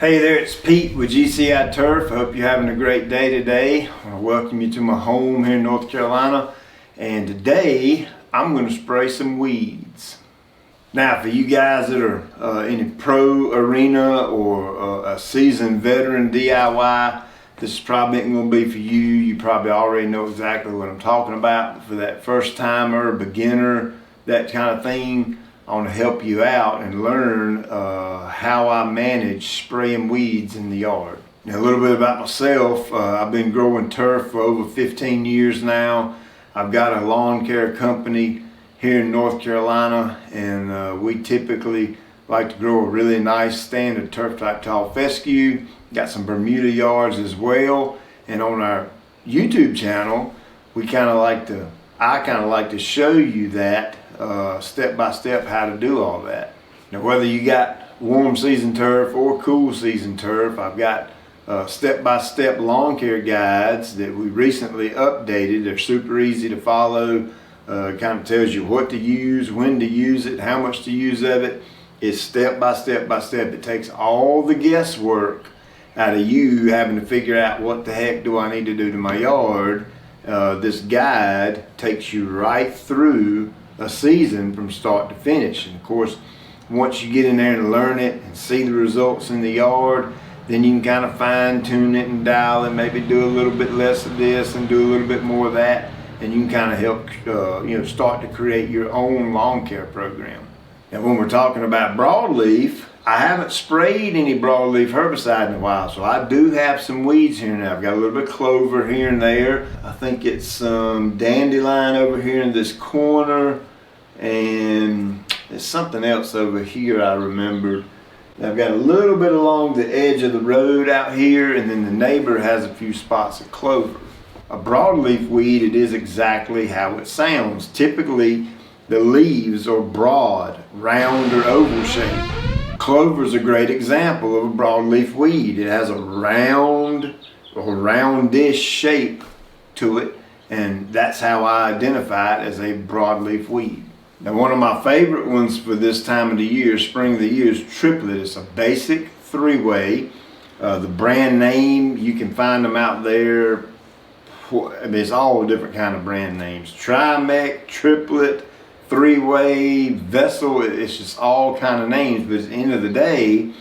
Hey there, it's Pete with GCI Turf. I hope you're having a great day today. I want to welcome you to my home here in North Carolina. And today, I'm going to spray some weeds. Now, for you guys that are in a pro arena or a seasoned veteran DIY, this probably ain't going to be for you. You probably already know exactly what I'm talking about. But for that first timer, beginner, that kind of thing, I want to help you out and learn how I manage spraying weeds in the yard. Now, a little bit about myself. I've been growing turf for over 15 years now. I've got a lawn care company here in North Carolina, and we typically like to grow a really nice standard turf type tall fescue. Got some Bermuda yards as well, and on our YouTube channel, I kind of like to show you that step by step how to do all that. Now, whether you got warm season turf or cool season turf, I've got step-by-step lawn care guides that we recently updated. They're super easy to follow. Kind of tells you what to use, when to use it, how much to use of it. It's step by step by step. It takes all the guesswork out of you having to figure out what the heck do I need to do to my yard. This guide takes you right through a season from start to finish. And of course, once you get in there and learn it and see the results in the yard, then you can kind of fine tune it and dial it, maybe do a little bit less of this and do a little bit more of that, and you can kind of help start to create your own lawn care program. And when we're talking about broadleaf, I haven't sprayed any broadleaf herbicide in a while, so I do have some weeds here now. I've got a little bit of clover here and there. I think it's some dandelion over here in this corner, and there's something else over here I remembered. I've got a little bit along the edge of the road out here, and then the neighbor has a few spots of clover. A broadleaf weed, it is exactly how it sounds. Typically, the leaves are broad, round, or oval shaped. Clover is a great example of a broadleaf weed. It has a round or roundish shape to it, and that's how I identify it as a broadleaf weed. Now, one of my favorite ones for this time of the year, spring of the year, is Triplet. It's a basic three-way. The brand name, you can find them out there. I mean, it's all different kind of brand names. Trimec, Triplet, three-way, Vessel. It's just all kind of names, but at the end of the day,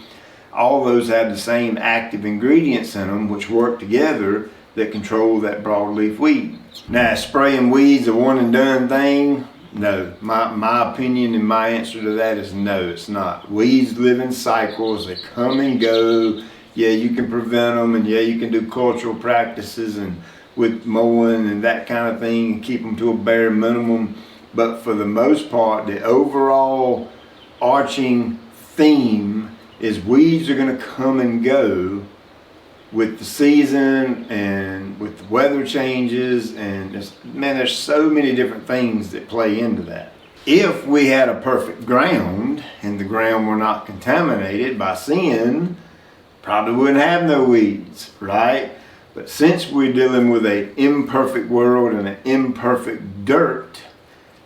all those have the same active ingredients in them, which work together that control that broadleaf weed. Now, spraying weeds a one and done thing? No. My opinion and my answer to that is no, it's not. Weeds live in cycles. They come and go. Yeah, you can prevent them, and yeah, you can do cultural practices and with mowing and that kind of thing and keep them to a bare minimum. But for the most part, the overall arching theme is weeds are going to come and go with the season and with the weather changes, and there's so many different things that play into that. If we had a perfect ground and the ground were not contaminated by sin, probably wouldn't have no weeds, right? But since we're dealing with an imperfect world and an imperfect dirt,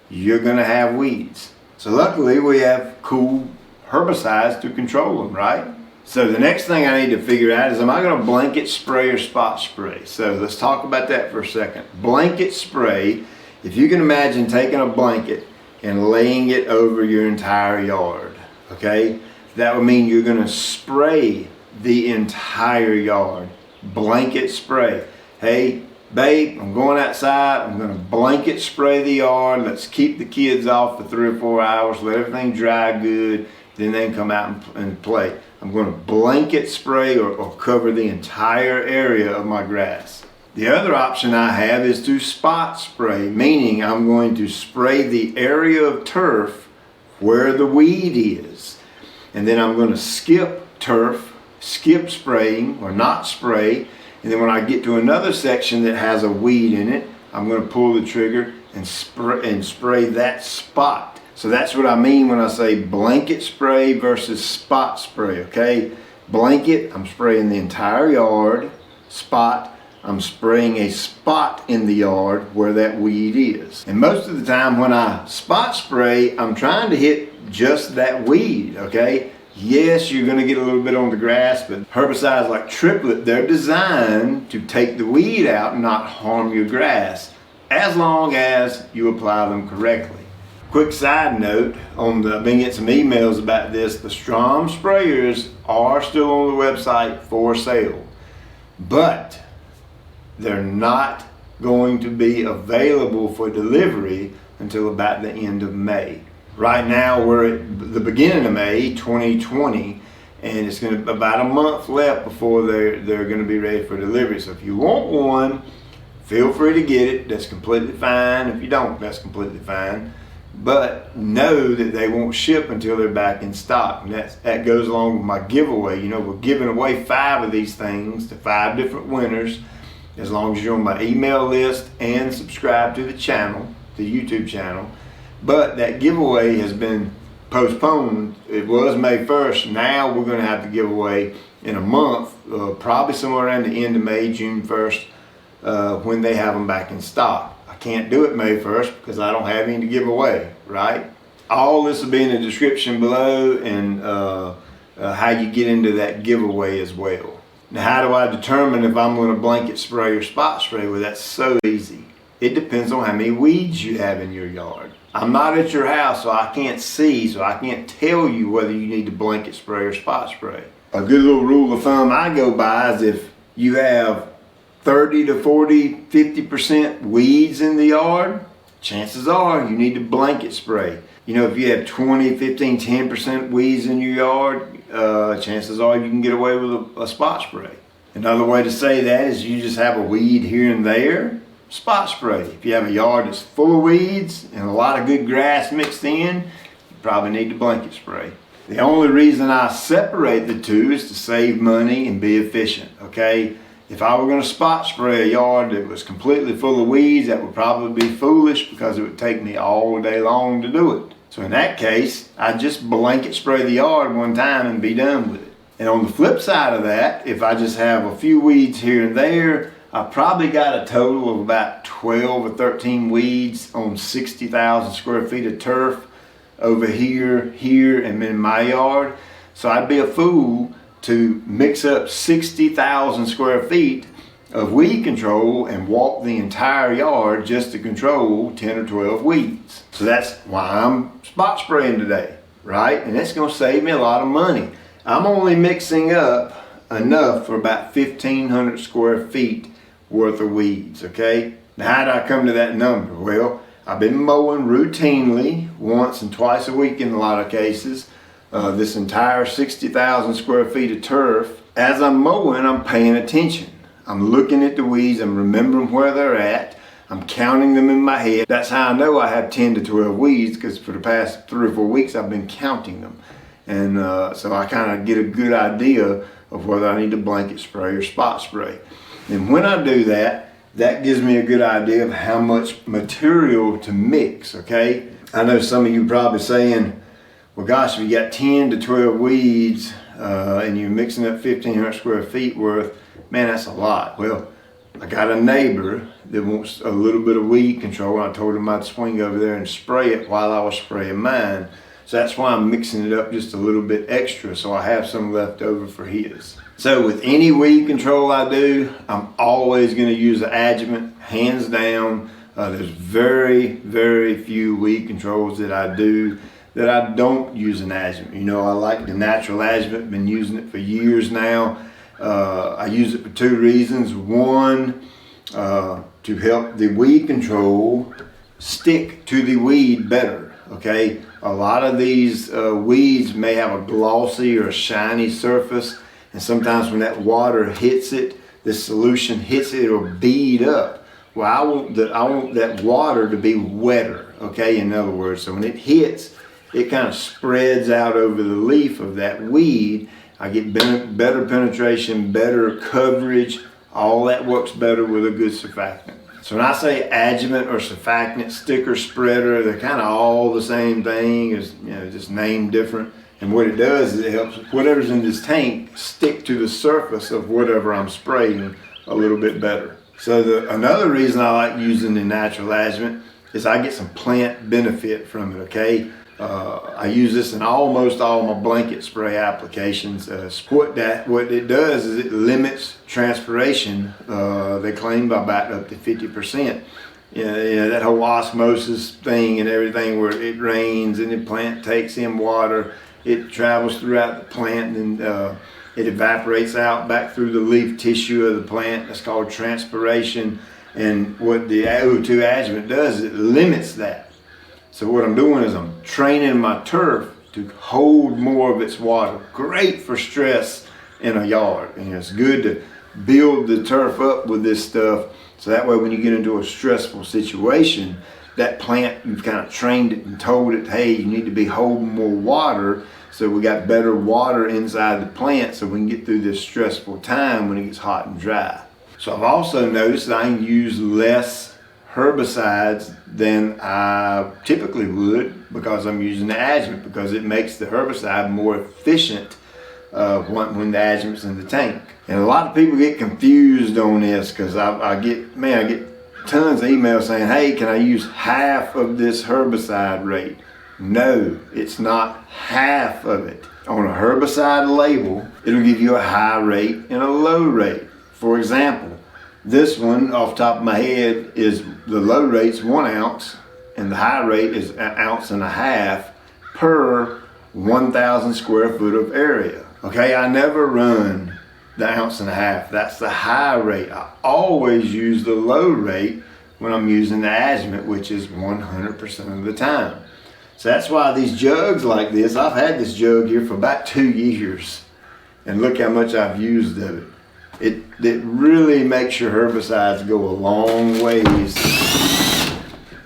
you're going to have weeds. So luckily we have cool herbicides to control them, right? So the next thing I need to figure out is, am I going to blanket spray or spot spray? So let's talk about that for a second. Blanket spray, if you can imagine taking a blanket and laying it over your entire yard, okay? That would mean you're going to spray the entire yard. Blanket spray. Hey, babe, I'm going outside. I'm going to blanket spray the yard. Let's keep the kids off for 3 or 4 hours. Let everything dry good. Then they can come out and play. I'm going to blanket spray or cover the entire area of my grass. The other option I have is to spot spray, meaning I'm going to spray the area of turf where the weed is. And then I'm going to skip spraying or not spray. And then when I get to another section that has a weed in it, I'm going to pull the trigger and spray that spot. So that's what I mean when I say blanket spray versus spot spray, okay? Blanket, I'm spraying the entire yard. Spot, I'm spraying a spot in the yard where that weed is. And most of the time when I spot spray, I'm trying to hit just that weed, okay? Yes, you're going to get a little bit on the grass, but herbicides like triplet, they're designed to take the weed out and not harm your grass, as long as you apply them correctly. Quick side note, I've been getting some emails about this. The Strom sprayers are still on the website for sale, but they're not going to be available for delivery until about the end of May. Right now we're at the beginning of May 2020, and it's going to be about a month left before they're going to be ready for delivery. So if you want one, feel free to get it. That's completely fine. If you don't, that's completely fine. But know that they won't ship until they're back in stock. And that goes along with my giveaway. You know, we're giving away 5 of these things to 5 different winners, as long as you're on my email list and subscribe to the channel, the YouTube channel. But that giveaway has been postponed. It was May 1st. Now we're going to have to give away in a month, probably somewhere around the end of May, June 1st, when they have them back in stock. I can't do it May 1st because I don't have any to give away, right? All this will be in the description below, and how you get into that giveaway as well. Now, how do I determine if I'm going to blanket spray or spot spray? Well, that's so easy. It depends on how many weeds you have in your yard. I'm not at your house, so I can't see, so I can't tell you whether you need to blanket spray or spot spray. A good little rule of thumb I go by is if you have 30 to 40, 50% weeds in the yard, chances are you need to blanket spray. You know, if you have 20, 15, 10% weeds in your yard, chances are you can get away with a spot spray. Another way to say that is you just have a weed here and there, spot spray. If you have a yard that's full of weeds and a lot of good grass mixed in, you probably need to blanket spray. The only reason I separate the two is to save money and be efficient, okay? If I were going to spot spray a yard that was completely full of weeds, that would probably be foolish because it would take me all day long to do it. So in that case, I just blanket spray the yard one time and be done with it. And on the flip side of that, if I just have a few weeds here and there, I probably got a total of about 12 or 13 weeds on 60,000 square feet of turf over here, and in my yard. So I'd be a fool to mix up 60,000 square feet of weed control and walk the entire yard just to control 10 or 12 weeds. So that's why I'm spot spraying today, right? And it's going to save me a lot of money. I'm only mixing up enough for about 1,500 square feet worth of weeds, okay? Now, how did I come to that number? Well, I've been mowing routinely once and twice a week in a lot of cases. This entire 60,000 square feet of turf. As I'm mowing, I'm paying attention. I'm looking at the weeds, I'm remembering where they're at, I'm counting them in my head. That's how I know I have 10 to 12 weeds, because for the past 3 or 4 weeks I've been counting them. And so I kind of get a good idea of whether I need to blanket spray or spot spray. And when I do that, that gives me a good idea of how much material to mix, okay? I know some of you probably saying, well gosh, if you got 10 to 12 weeds and you're mixing up 1,500 square feet worth, man, that's a lot. Well, I got a neighbor that wants a little bit of weed control. I told him I'd swing over there and spray it while I was spraying mine. So that's why I'm mixing it up just a little bit extra, so I have some left over for his. So with any weed control I do, I'm always going to use the Adjuvant, hands down. There's very, very few weed controls that I do that I don't use an Adjuvant. You know, I like the natural Adjuvant, been using it for years now. I use it for 2 reasons. One, to help the weed control stick to the weed better, okay? A lot of these weeds may have a glossy or shiny surface, and sometimes when that water hits it, the solution hits it, it'll bead up. Well, I want that water to be wetter, okay, in other words. So when it hits, it kind of spreads out over the leaf of that weed. I get better penetration, better coverage. All that works better with a good surfactant. So when I say Adjuvant or surfactant, sticker, spreader, they're kind of all the same thing, is, you know, just named different. And what it does is it helps whatever's in this tank stick to the surface of whatever I'm spraying a little bit better. So another reason I like using the natural Adjuvant is I get some plant benefit from it, okay? I use this in almost all my blanket spray applications. What it does is it limits transpiration, they claim, by about up to 50%. Yeah, that whole osmosis thing and everything, where it rains and the plant takes in water, it travels throughout the plant and it evaporates out back through the leaf tissue of the plant. That's called transpiration. And what the O2 adjuvant does is it limits that. So what I'm doing is I'm training my turf to hold more of its water. Great for stress in a yard. And it's good to build the turf up with this stuff, so that way when you get into a stressful situation, that plant, you've kind of trained it and told it, hey, you need to be holding more water, so we got better water inside the plant so we can get through this stressful time when it gets hot and dry. So I've also noticed that I can use less herbicides than I typically would, because I'm using the adjuvant, because it makes the herbicide more efficient when the adjuvant's in the tank. And a lot of people get confused on this, because I get tons of emails saying, hey, can I use half of this herbicide rate? No, it's not half of it. On a herbicide label, it'll give you a high rate and a low rate. For example, this one off the top of my head is the low rate's 1 ounce and the high rate is 1.5 ounces per 1,000 square foot of area. Okay, I never run the 1.5 ounces. That's the high rate. I always use the low rate when I'm using the adjuvant, which is 100% of the time. So that's why these jugs like this, I've had this jug here for about 2 years, and look how much I've used of it. It really makes your herbicides go a long ways.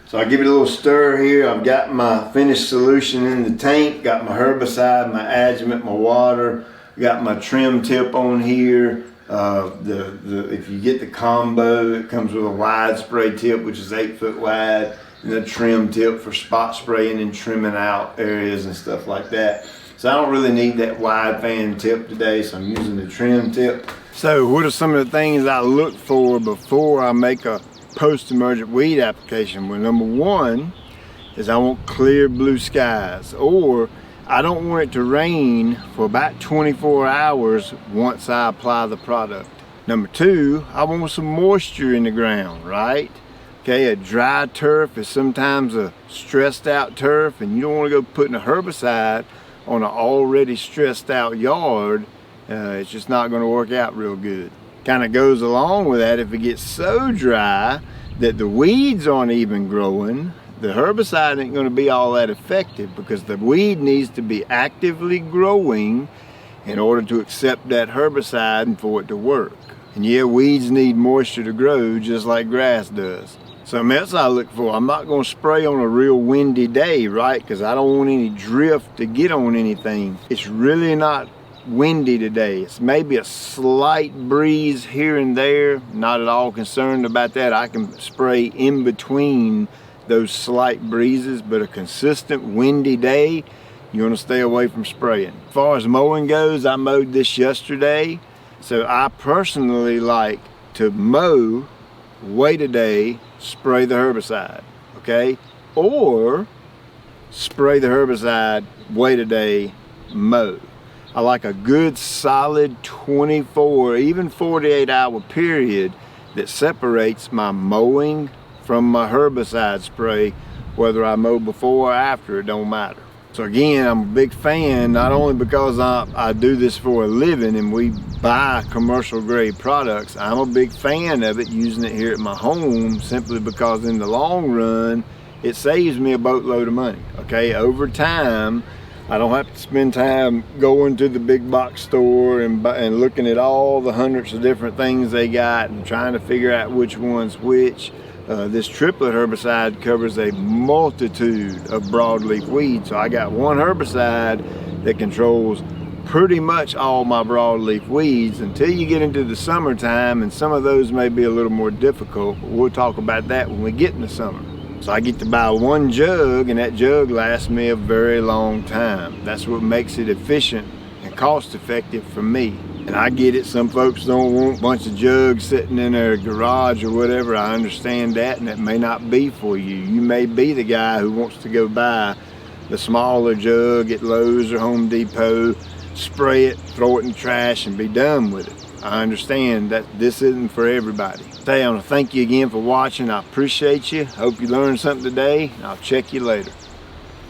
So I give it a little stir here. I've got my finished solution in the tank, got my herbicide, my adjuvant, my water, got my trim tip on here. If you get the combo, it comes with a wide spray tip, which is 8 foot wide, and a trim tip for spot spraying and trimming out areas and stuff like that. So I don't really need that wide fan tip today, so I'm using the trim tip. So what are some of the things I look for before I make a post-emergent weed application? Well, number one is I want clear blue skies, or I don't want it to rain for about 24 hours once I apply the product. Number two, I want some moisture in the ground, right? Okay, a dry turf is sometimes a stressed out turf, and you don't want to go putting a herbicide on an already stressed out yard. It's just not going to work out real good. Kind of goes along with that, if it gets so dry that the weeds aren't even growing, the herbicide ain't going to be all that effective, because the weed needs to be actively growing in order to accept that herbicide and for it to work. And yeah, weeds need moisture to grow just like grass does. Something else I look for, I'm not going to spray on a real windy day, right? Because I don't want any drift to get on anything. It's really not windy today. It's maybe a slight breeze here and there. Not at all concerned about that. I can spray in between those slight breezes, but a consistent windy day, you want to stay away from spraying. As far as mowing goes, I mowed this yesterday, so I personally like to mow, wait a day, spray the herbicide, okay? Or spray the herbicide, wait a day, mow. I like a good solid 24, even 48 hour period that separates my mowing from my herbicide spray, whether I mow before or after, it don't matter. So again, I'm a big fan, not only because I do this for a living and we buy commercial grade products, I'm a big fan of it, using it here at my home, simply because in the long run, it saves me a boatload of money, okay? Over time, I don't have to spend time going to the big box store and looking at all the hundreds of different things they got and trying to figure out which one's which. This triplet herbicide covers a multitude of broadleaf weeds. So I got one herbicide that controls pretty much all my broadleaf weeds until you get into the summertime, and some of those may be a little more difficult, but we'll talk about that when we get in the summer. So I get to buy one jug, and that jug lasts me a very long time. That's what makes it efficient and cost effective for me. And I get it, some folks don't want a bunch of jugs sitting in their garage or whatever. I understand that, and that may not be for you. You may be the guy who wants to go buy the smaller jug at Lowe's or Home Depot, spray it, throw it in the trash, and be done with it. I understand that this isn't for everybody. I want to thank you again for watching. I appreciate you. Hope you learned something today. I'll check you later.